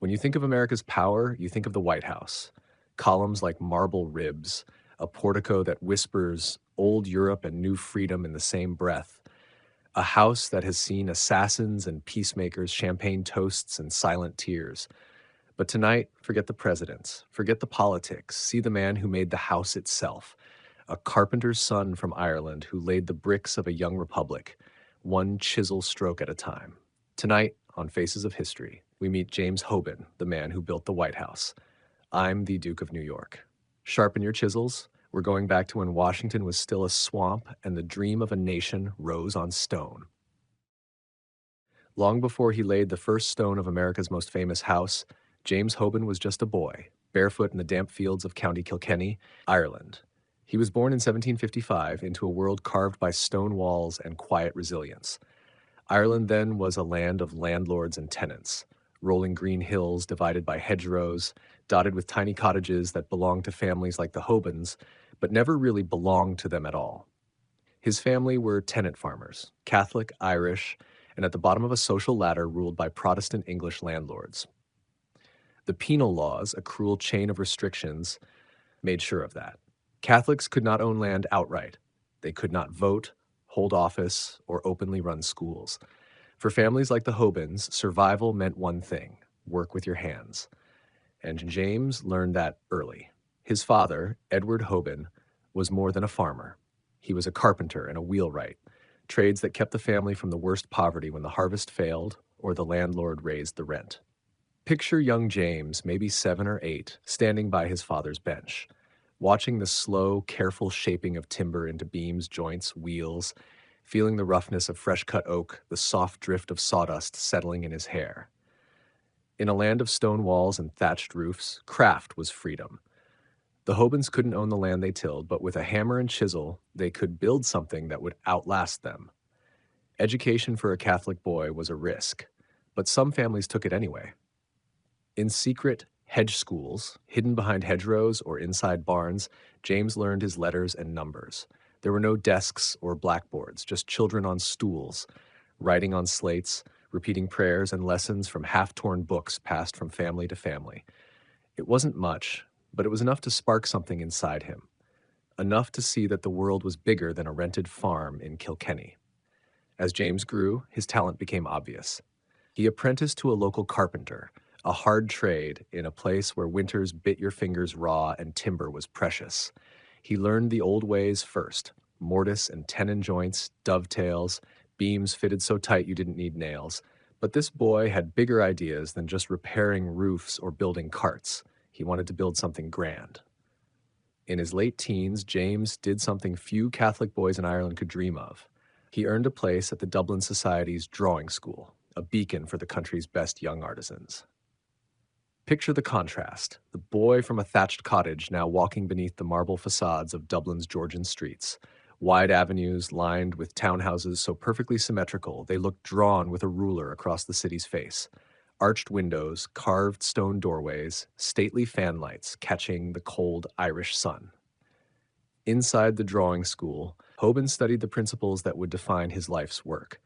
When you think of America's power, you think of the White House. Columns like marble ribs, a portico that whispers old Europe and new freedom in the same breath, a house that has seen assassins and peacemakers, champagne toasts and silent tears. But tonight, forget the presidents, forget the politics, see the man who made the house itself, a carpenter's son from Ireland who laid the bricks of a young republic, one chisel stroke at a time. Tonight, on Faces of History, we meet James Hoban, the man who built the White House. I'm the Duke of New York. Sharpen your chisels. We're going back to when Washington was still a swamp and the dream of a nation rose on stone. Long before he laid the first stone of America's most famous house, James Hoban was just a boy, barefoot in the damp fields of County Kilkenny, Ireland. He was born in 1755 into a world carved by stone walls and quiet resilience. Ireland then was a land of landlords and tenants, rolling green hills divided by hedgerows, dotted with tiny cottages that belonged to families like the Hobans, but never really belonged to them at all. His family were tenant farmers, Catholic, Irish, and at the bottom of a social ladder ruled by Protestant English landlords. The penal laws, a cruel chain of restrictions, made sure of that. Catholics could not own land outright. They could not vote, hold office, or openly run schools. For families like the Hobans, survival meant one thing: work with your hands. And James learned that early. His father, Edward Hoban, was more than a farmer. He was a carpenter and a wheelwright, trades that kept the family from the worst poverty when the harvest failed or the landlord raised the rent. Picture young James, maybe 7 or 8, standing by his father's bench, watching the slow, careful shaping of timber into beams, joints, wheels, feeling the roughness of fresh-cut oak, the soft drift of sawdust settling in his hair. In a land of stone walls and thatched roofs, craft was freedom. The Hobans couldn't own the land they tilled, but with a hammer and chisel, they could build something that would outlast them. Education for a Catholic boy was a risk, but some families took it anyway. In secret hedge schools, hidden behind hedgerows or inside barns, James learned his letters and numbers. There were no desks or blackboards, just children on stools, writing on slates, repeating prayers and lessons from half-torn books passed from family to family. It wasn't much, but it was enough to spark something inside him, enough to see that the world was bigger than a rented farm in Kilkenny. As James grew, his talent became obvious. He apprenticed to a local carpenter, a hard trade in a place where winters bit your fingers raw and timber was precious. He learned the old ways first: mortise and tenon joints, dovetails, beams fitted so tight you didn't need nails. But this boy had bigger ideas than just repairing roofs or building carts. He wanted to build something grand. In his late teens, James did something few Catholic boys in Ireland could dream of. He earned a place at the Dublin Society's drawing school, a beacon for the country's best young artisans. Picture the contrast: the boy from a thatched cottage now walking beneath the marble facades of Dublin's Georgian streets, wide avenues lined with townhouses so perfectly symmetrical they looked drawn with a ruler across the city's face, arched windows, carved stone doorways, stately fan lights catching the cold Irish sun. Inside the drawing school, Hoban studied the principles that would define his life's work: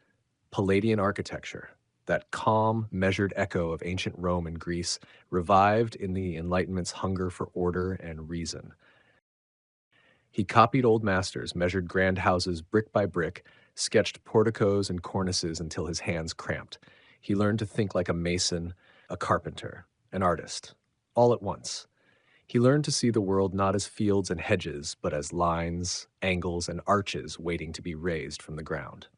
Palladian architecture, that calm, measured echo of ancient Rome and Greece, revived in the Enlightenment's hunger for order and reason. He copied old masters, measured grand houses brick by brick, sketched porticos and cornices until his hands cramped. He learned to think like a mason, a carpenter, an artist, all at once. He learned to see the world not as fields and hedges, but as lines, angles, and arches waiting to be raised from the ground.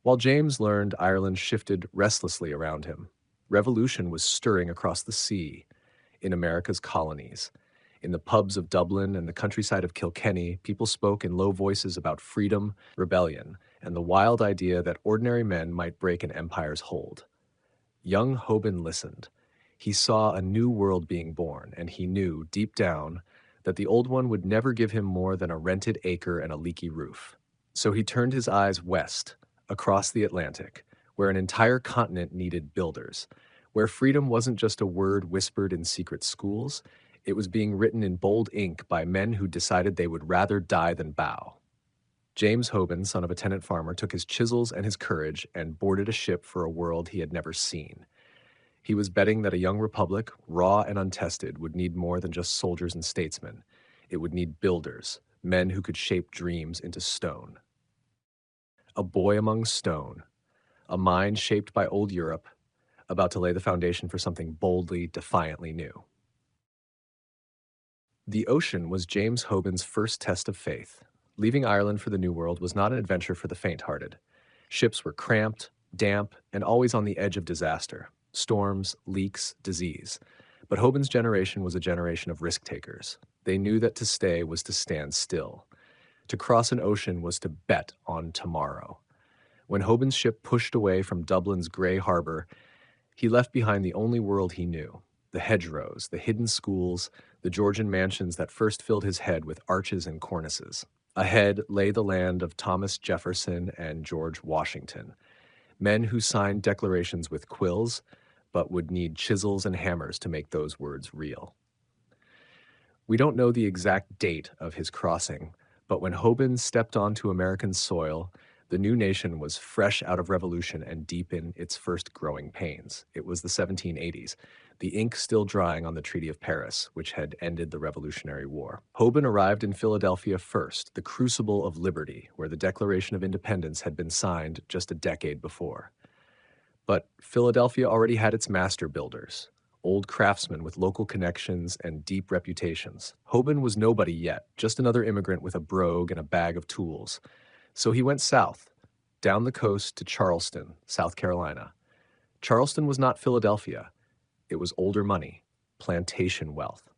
While James learned, Ireland shifted restlessly around him. Revolution was stirring across the sea, in America's colonies. In the pubs of Dublin and the countryside of Kilkenny, people spoke in low voices about freedom, rebellion, and the wild idea that ordinary men might break an empire's hold. Young Hoban listened. He saw a new world being born, and he knew, deep down, that the old one would never give him more than a rented acre and a leaky roof. So he turned his eyes west, across the Atlantic, where an entire continent needed builders, where freedom wasn't just a word whispered in secret schools, it was being written in bold ink by men who decided they would rather die than bow. James Hoban, son of a tenant farmer, took his chisels and his courage and boarded a ship for a world he had never seen. He was betting that a young republic, raw and untested, would need more than just soldiers and statesmen. It would need builders, men who could shape dreams into stone. A boy among stone, a mind shaped by old Europe, about to lay the foundation for something boldly, defiantly new. The ocean was James Hoban's first test of faith. Leaving Ireland for the New World was not an adventure for the faint-hearted. Ships were cramped, damp, and always on the edge of disaster. Storms, leaks, disease. But Hoban's generation was a generation of risk-takers. They knew that to stay was to stand still. To cross an ocean was to bet on tomorrow. When Hoban's ship pushed away from Dublin's grey harbour, he left behind the only world he knew, the hedgerows, the hidden schools, the Georgian mansions that first filled his head with arches and cornices. Ahead lay the land of Thomas Jefferson and George Washington, men who signed declarations with quills, but would need chisels and hammers to make those words real. We don't know the exact date of his crossing, but when Hoban stepped onto American soil, the new nation was fresh out of revolution and deep in its first growing pains. It was the 1780s, the ink still drying on the Treaty of Paris, which had ended the Revolutionary War. Hoban arrived in Philadelphia first, the crucible of liberty, where the Declaration of Independence had been signed just a decade before. But Philadelphia already had its master builders, old craftsmen with local connections and deep reputations. Hoban was nobody yet, just another immigrant with a brogue and a bag of tools. So he went south, down the coast to Charleston, South Carolina. Charleston was not Philadelphia. It was older money, plantation wealth.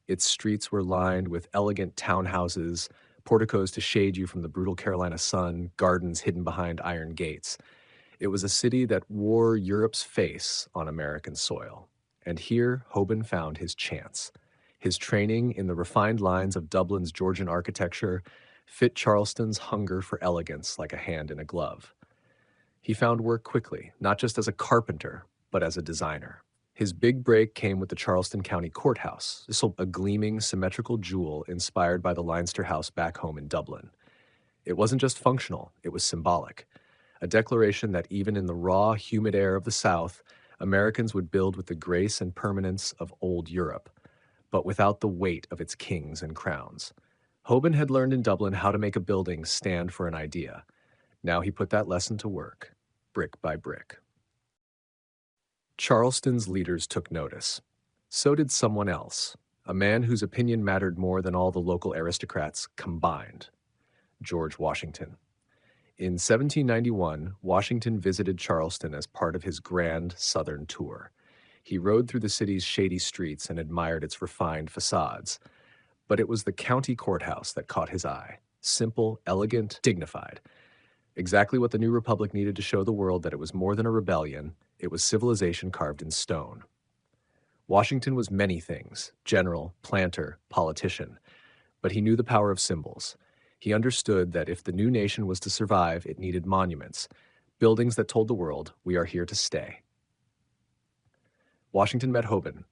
Its streets were lined with elegant townhouses, porticos to shade you from the brutal Carolina sun, gardens hidden behind iron gates. It was a city that wore Europe's face on American soil. And here, Hoban found his chance. His training in the refined lines of Dublin's Georgian architecture fit Charleston's hunger for elegance like a hand in a glove. He found work quickly, not just as a carpenter, but as a designer. His big break came with the Charleston County Courthouse, a gleaming, symmetrical jewel inspired by the Leinster House back home in Dublin. It wasn't just functional, it was symbolic. A declaration that even in the raw, humid air of the South, Americans would build with the grace and permanence of old Europe, but without the weight of its kings and crowns. Hoban had learned in Dublin how to make a building stand for an idea. Now he put that lesson to work, brick by brick. Charleston's leaders took notice. So did someone else, a man whose opinion mattered more than all the local aristocrats combined, George Washington. In 1791, Washington visited Charleston as part of his grand Southern tour. He rode through the city's shady streets and admired its refined facades. But it was the county courthouse that caught his eye. Simple, elegant, dignified. Exactly what the new republic needed to show the world that it was more than a rebellion, it was civilization carved in stone. Washington was many things, general, planter, politician, but he knew the power of symbols. He understood that if the new nation was to survive, it needed monuments, buildings that told the world, we are here to stay. Washington met Hoban.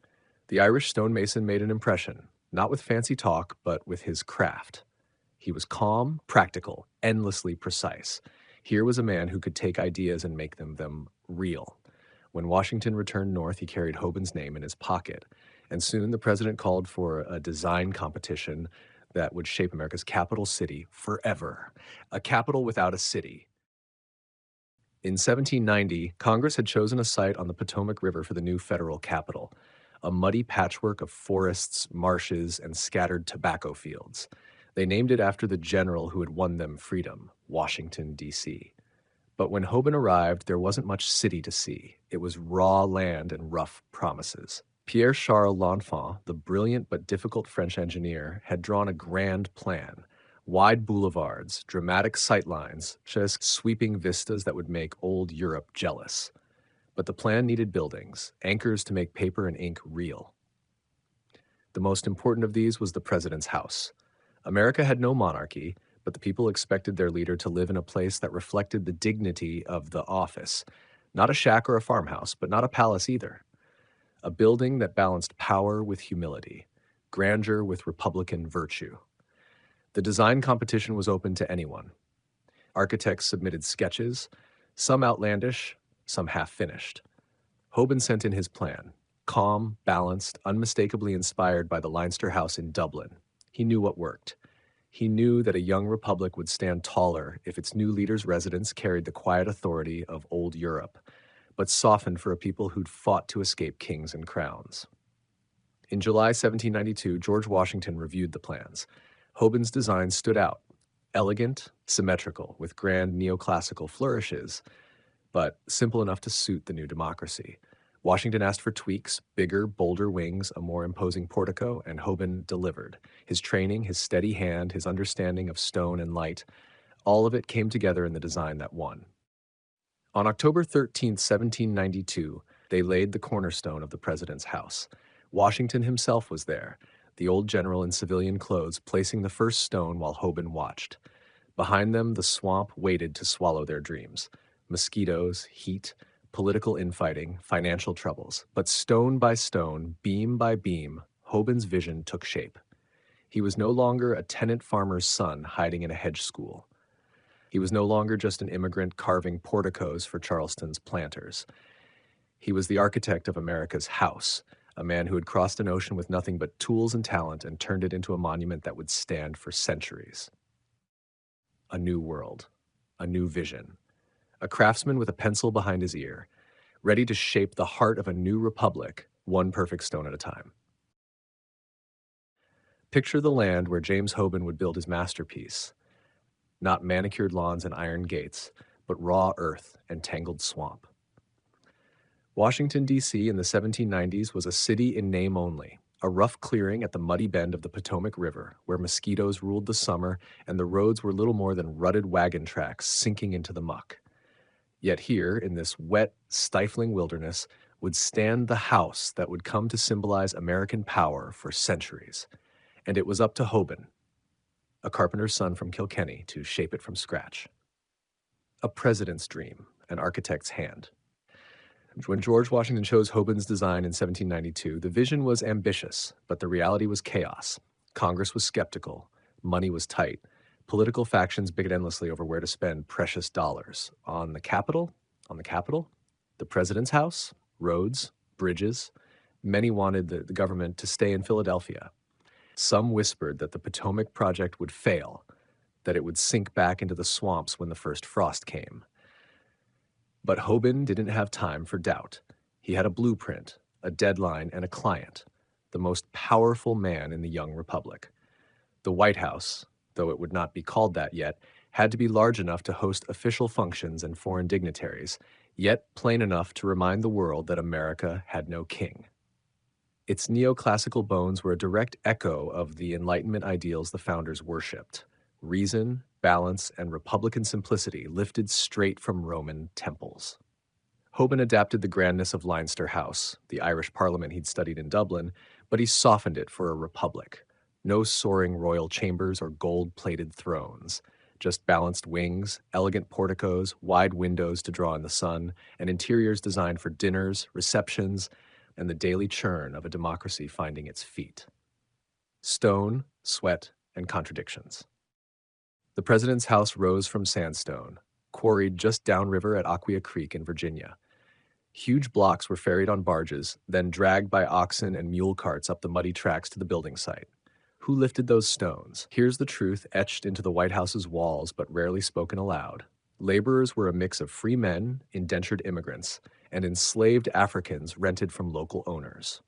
The Irish stonemason made an impression. Not with fancy talk, but with his craft. He was calm, practical, endlessly precise. Here was a man who could take ideas and make them real. When Washington returned north, he carried Hoban's name in his pocket, and soon the president called for a design competition that would shape America's capital city forever. A capital without a city. In 1790, Congress had chosen a site on the Potomac River for the new federal capital. A muddy patchwork of forests, marshes, and scattered tobacco fields. They named it after the general who had won them freedom, Washington, D.C. But when Hoban arrived, there wasn't much city to see. It was raw land and rough promises. Pierre-Charles L'Enfant, the brilliant but difficult French engineer, had drawn a grand plan. Wide boulevards, dramatic sightlines, just sweeping vistas that would make old Europe jealous. But the plan needed buildings, anchors to make paper and ink real. The most important of these was the president's house. America had no monarchy, but the people expected their leader to live in a place that reflected the dignity of the office. Not a shack or a farmhouse, but not a palace either. A building that balanced power with humility, grandeur with republican virtue. The design competition was open to anyone. Architects submitted sketches, some outlandish, some half-finished. Hoban sent in his plan, calm, balanced, unmistakably inspired by the Leinster House in Dublin. He knew what worked. He knew that a young republic would stand taller if its new leader's residence carried the quiet authority of old Europe, but softened for a people who'd fought to escape kings and crowns. In July 1792, George Washington reviewed the plans. Hoban's design stood out, elegant, symmetrical, with grand neoclassical flourishes, but simple enough to suit the new democracy. Washington asked for tweaks, bigger, bolder wings, a more imposing portico, and Hoban delivered. His training, his steady hand, his understanding of stone and light, all of it came together in the design that won. On October 13, 1792, they laid the cornerstone of the president's house. Washington himself was there, the old general in civilian clothes placing the first stone while Hoban watched. Behind them, the swamp waited to swallow their dreams. Mosquitoes, heat, political infighting, financial troubles. But stone by stone, beam by beam, Hoban's vision took shape. He was no longer a tenant farmer's son hiding in a hedge school. He was no longer just an immigrant carving porticos for Charleston's planters. He was the architect of America's house, a man who had crossed an ocean with nothing but tools and talent and turned it into a monument that would stand for centuries. A new world, a new vision. A craftsman with a pencil behind his ear, ready to shape the heart of a new republic, one perfect stone at a time. Picture the land where James Hoban would build his masterpiece. Not manicured lawns and iron gates, but raw earth and tangled swamp. Washington, D.C. in the 1790s was a city in name only, a rough clearing at the muddy bend of the Potomac River, where mosquitoes ruled the summer and the roads were little more than rutted wagon tracks sinking into the muck. Yet here, in this wet, stifling wilderness, would stand the house that would come to symbolize American power for centuries. And it was up to Hoban, a carpenter's son from Kilkenny, to shape it from scratch. A president's dream, an architect's hand. When George Washington chose Hoban's design in 1792, the vision was ambitious, but the reality was chaos. Congress was skeptical, money was tight, political factions bickered endlessly over where to spend precious dollars. On the Capitol, the president's house, roads, bridges. Many wanted the government to stay in Philadelphia. Some whispered that the Potomac project would fail, that it would sink back into the swamps when the first frost came. But Hoban didn't have time for doubt. He had a blueprint, a deadline, and a client, the most powerful man in the young republic. The White House, though it would not be called that yet, had to be large enough to host official functions and foreign dignitaries, yet plain enough to remind the world that America had no king. Its neoclassical bones were a direct echo of the Enlightenment ideals the founders worshipped: reason, balance, and republican simplicity lifted straight from Roman temples. Hoban adapted the grandness of Leinster House, the Irish parliament he'd studied in Dublin, but he softened it for a republic. No soaring royal chambers or gold-plated thrones, just balanced wings, elegant porticos, wide windows to draw in the sun, and interiors designed for dinners, receptions, and the daily churn of a democracy finding its feet. Stone, sweat, and contradictions. The president's house rose from sandstone, quarried just downriver at Aquia Creek in Virginia. Huge blocks were ferried on barges, then dragged by oxen and mule carts up the muddy tracks to the building site. Who lifted those stones? Here's the truth etched into the White House's walls, but rarely spoken aloud. Laborers were a mix of free men, indentured immigrants, and enslaved Africans rented from local owners.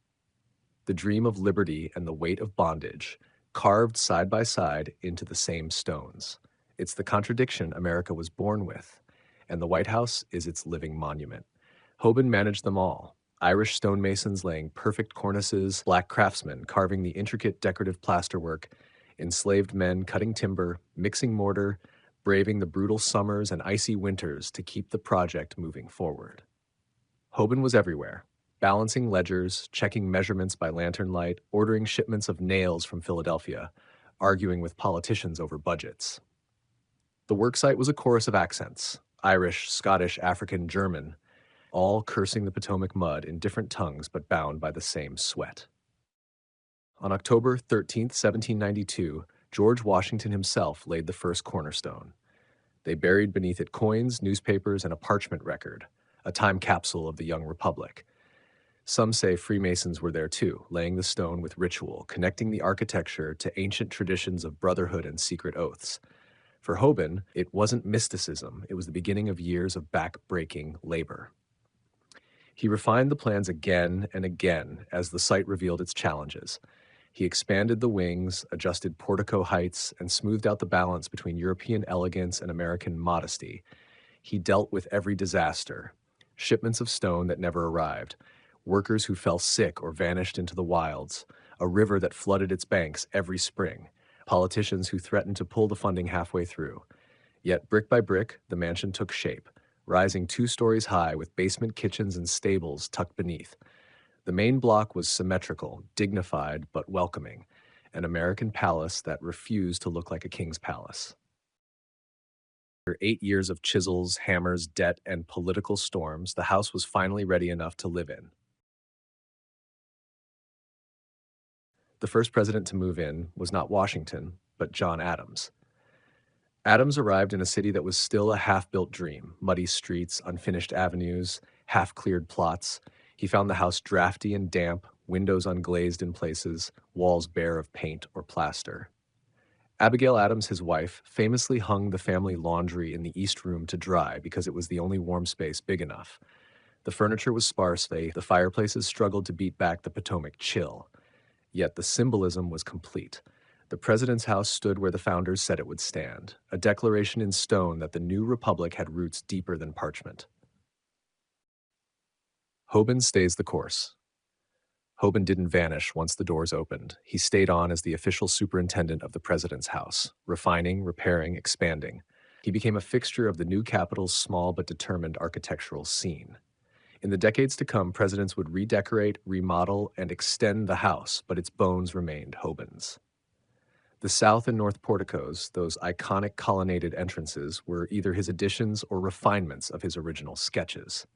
The dream of liberty and the weight of bondage, carved side by side into the same stones. It's the contradiction America was born with, and the White House is its living monument. Hoban managed them all. Irish stonemasons laying perfect cornices, black craftsmen carving the intricate decorative plasterwork, enslaved men cutting timber, mixing mortar, braving the brutal summers and icy winters to keep the project moving forward. Hoban was everywhere, balancing ledgers, checking measurements by lantern light, ordering shipments of nails from Philadelphia, arguing with politicians over budgets. The worksite was a chorus of accents: Irish, Scottish, African, German, all cursing the Potomac mud in different tongues but bound by the same sweat. On October 13, 1792, George Washington himself laid the first cornerstone. They buried beneath it coins, newspapers, and a parchment record, a time capsule of the young republic. Some say Freemasons were there too, laying the stone with ritual, connecting the architecture to ancient traditions of brotherhood and secret oaths. For Hoban, it wasn't mysticism, it was the beginning of years of back-breaking labor. He refined the plans again and again as the site revealed its challenges. He expanded the wings, adjusted portico heights, and smoothed out the balance between European elegance and American modesty. He dealt with every disaster: shipments of stone that never arrived, workers who fell sick or vanished into the wilds, a river that flooded its banks every spring, politicians who threatened to pull the funding halfway through. Yet brick by brick, the mansion took shape, rising 2 stories high with basement kitchens and stables tucked beneath. The main block was symmetrical, dignified, but welcoming, an American palace that refused to look like a king's palace. After 8 years of chisels, hammers, debt, and political storms, the house was finally ready enough to live in. The first president to move in was not Washington, but John Adams. Adams arrived in a city that was still a half-built dream: muddy streets, unfinished avenues, half-cleared plots. He found the house drafty and damp, windows unglazed in places, walls bare of paint or plaster. Abigail Adams, his wife, famously hung the family laundry in the East Room to dry because it was the only warm space big enough. The furniture was sparse, the fireplaces struggled to beat back the Potomac chill. Yet the symbolism was complete. The president's house stood where the founders said it would stand, a declaration in stone that the new republic had roots deeper than parchment. Hoban stays the course. Hoban didn't vanish once the doors opened. He stayed on as the official superintendent of the president's house, refining, repairing, expanding. He became a fixture of the new capital's small but determined architectural scene. In the decades to come, presidents would redecorate, remodel, and extend the house, but its bones remained Hoban's. The south and north porticos, those iconic colonnaded entrances, were either his additions or refinements of his original sketches.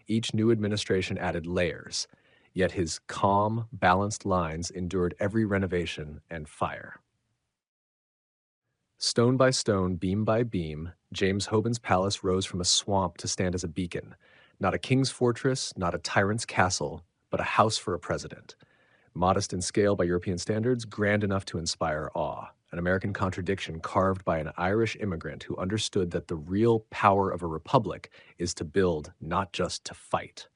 Each new administration added layers, yet his calm, balanced lines endured every renovation and fire. Stone by stone, beam by beam, James Hoban's palace rose from a swamp to stand as a beacon. Not a king's fortress, not a tyrant's castle, but a house for a president. Modest in scale by European standards, grand enough to inspire awe. An American contradiction carved by an Irish immigrant who understood that the real power of a republic is to build, not just to fight.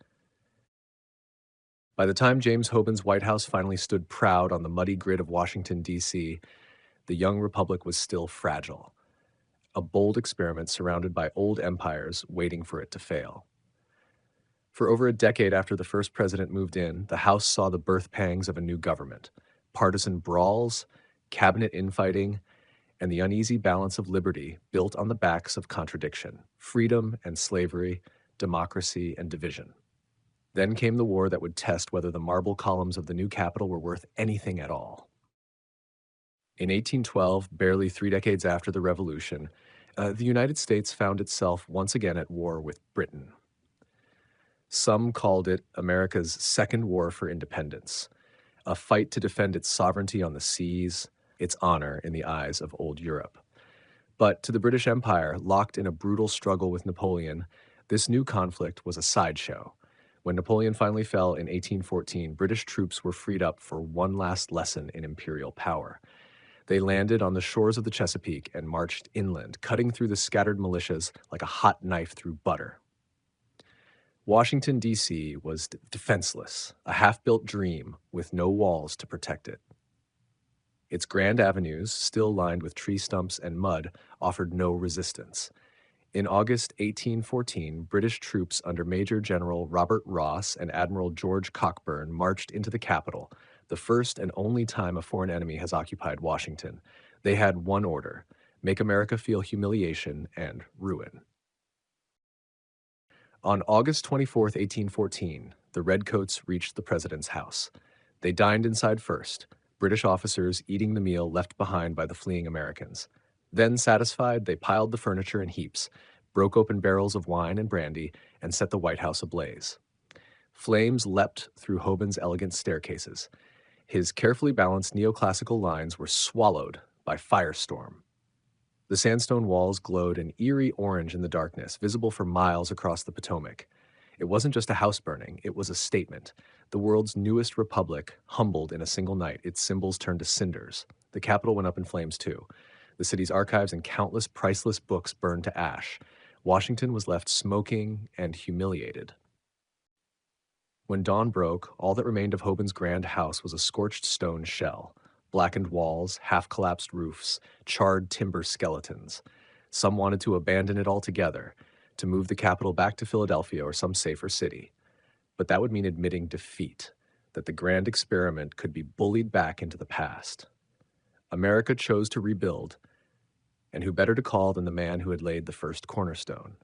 By the time James Hoban's White House finally stood proud on the muddy grid of Washington, D.C., the young republic was still fragile. A bold experiment surrounded by old empires waiting for it to fail. For over a decade after the first president moved in, the House saw the birth pangs of a new government: partisan brawls, cabinet infighting, and the uneasy balance of liberty built on the backs of contradiction: freedom and slavery, democracy and division. Then came the war that would test whether the marble columns of the new Capitol were worth anything at all. In 1812, barely 3 decades after the Revolution, the United States found itself once again at war with Britain. Some called it America's second war for independence, a fight to defend its sovereignty on the seas, its honor in the eyes of old Europe. But to the British Empire, locked in a brutal struggle with Napoleon, this new conflict was a sideshow. When Napoleon finally fell in 1814, British troops were freed up for one last lesson in imperial power. They landed on the shores of the Chesapeake and marched inland, cutting through the scattered militias like a hot knife through butter. Washington, D.C. was defenseless, a half-built dream with no walls to protect it. Its grand avenues, still lined with tree stumps and mud, offered no resistance. In August 1814, British troops under Major General Robert Ross and Admiral George Cockburn marched into the capital, the first and only time a foreign enemy has occupied Washington. They had one order: make America feel humiliation and ruin. On August 24, 1814, the Redcoats reached the president's house. They dined inside first, British officers eating the meal left behind by the fleeing Americans. Then, satisfied, they piled the furniture in heaps, broke open barrels of wine and brandy, and set the White House ablaze. Flames leapt through Hoban's elegant staircases. His carefully balanced neoclassical lines were swallowed by firestorm. The sandstone walls glowed an eerie orange in the darkness, visible for miles across the Potomac. It wasn't just a house burning, it was a statement. The world's newest republic humbled in a single night, its symbols turned to cinders. The Capitol went up in flames too. The city's archives and countless priceless books burned to ash. Washington was left smoking and humiliated. When dawn broke, all that remained of Hoban's grand house was a scorched stone shell. Blackened walls, half-collapsed roofs, charred timber skeletons. Some wanted to abandon it altogether, to move the capital back to Philadelphia or some safer city. But that would mean admitting defeat, that the grand experiment could be bullied back into the past. America chose to rebuild, and who better to call than the man who had laid the first cornerstone?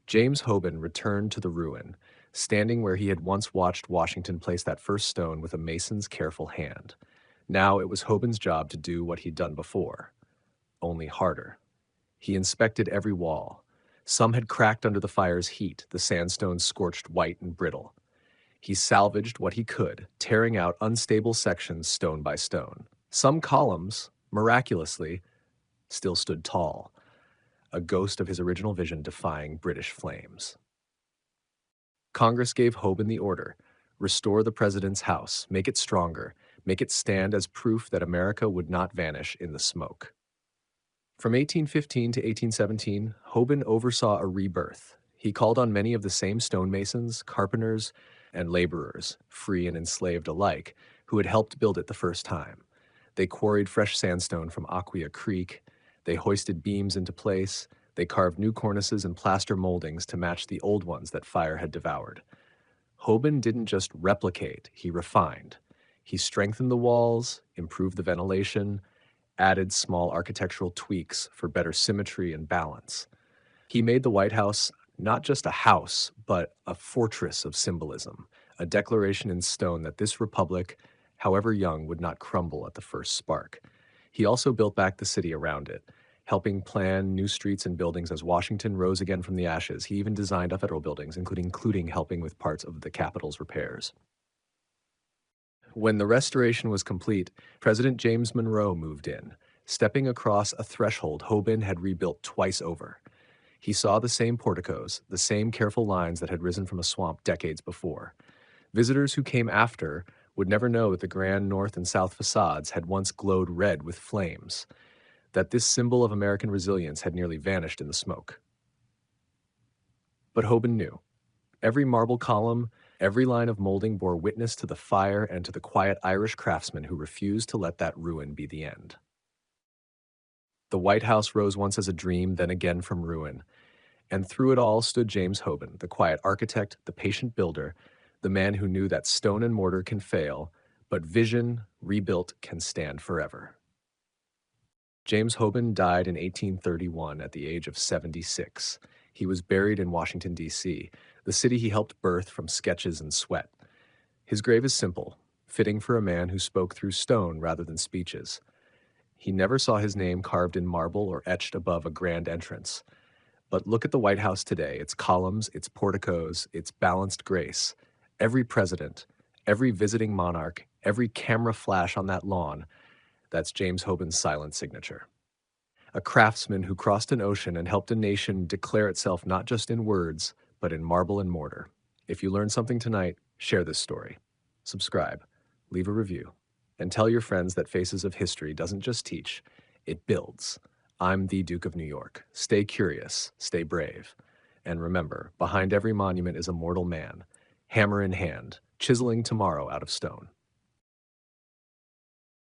James Hoban returned to the ruin, standing where he had once watched Washington place that first stone with a mason's careful hand. Now it was Hoban's job to do what he'd done before, only harder. He inspected every wall. Some had cracked under the fire's heat, the sandstone scorched white and brittle. He salvaged what he could, tearing out unstable sections stone by stone. Some columns, miraculously, still stood tall, a ghost of his original vision defying British flames. Congress gave Hoban the order: restore the president's house, make it stronger, make it stand as proof that America would not vanish in the smoke. From 1815 to 1817, Hoban oversaw a rebirth. He called on many of the same stonemasons, carpenters, and laborers, free and enslaved alike, who had helped build it the first time. They quarried fresh sandstone from Aquia Creek, they hoisted beams into place, they carved new cornices and plaster moldings to match the old ones that fire had devoured. Hoban didn't just replicate, he refined. He strengthened the walls, improved the ventilation, added small architectural tweaks for better symmetry and balance. He made the White House not just a house, but a fortress of symbolism, a declaration in stone that this republic, however young, would not crumble at the first spark. He also built back the city around it, helping plan new streets and buildings as Washington rose again from the ashes. He even designed federal buildings, including helping with parts of the Capitol's repairs. When the restoration was complete, President James Monroe moved in. Stepping across a threshold Hoban had rebuilt twice over. He saw the same porticos, the same careful lines that had risen from a swamp decades before. Visitors who came after would never know that the grand north and south facades had once glowed red with flames, that this symbol of American resilience had nearly vanished in the smoke. But Hoban knew. Every marble column, every line of molding bore witness to the fire and to the quiet Irish craftsmen who refused to let that ruin be the end. The White House rose once as a dream, then again from ruin. And through it all stood James Hoban, the quiet architect, the patient builder, the man who knew that stone and mortar can fail, but vision, rebuilt, can stand forever. James Hoban died in 1831 at the age of 76. He was buried in Washington, D.C., the city he helped birth from sketches and sweat. His grave is simple, fitting for a man who spoke through stone rather than speeches. He never saw his name carved in marble or etched above a grand entrance. But look at the White House today, its columns, its porticos, its balanced grace. Every president, every visiting monarch, every camera flash on that lawn, that's James Hoban's silent signature. A craftsman who crossed an ocean and helped a nation declare itself not just in words, but in marble and mortar. If you learned something tonight, share this story. Subscribe, leave a review, and tell your friends that Faces of History doesn't just teach, it builds. I'm the Duke of New York. Stay curious, stay brave. And remember, behind every monument is a mortal man, hammer in hand, chiseling tomorrow out of stone.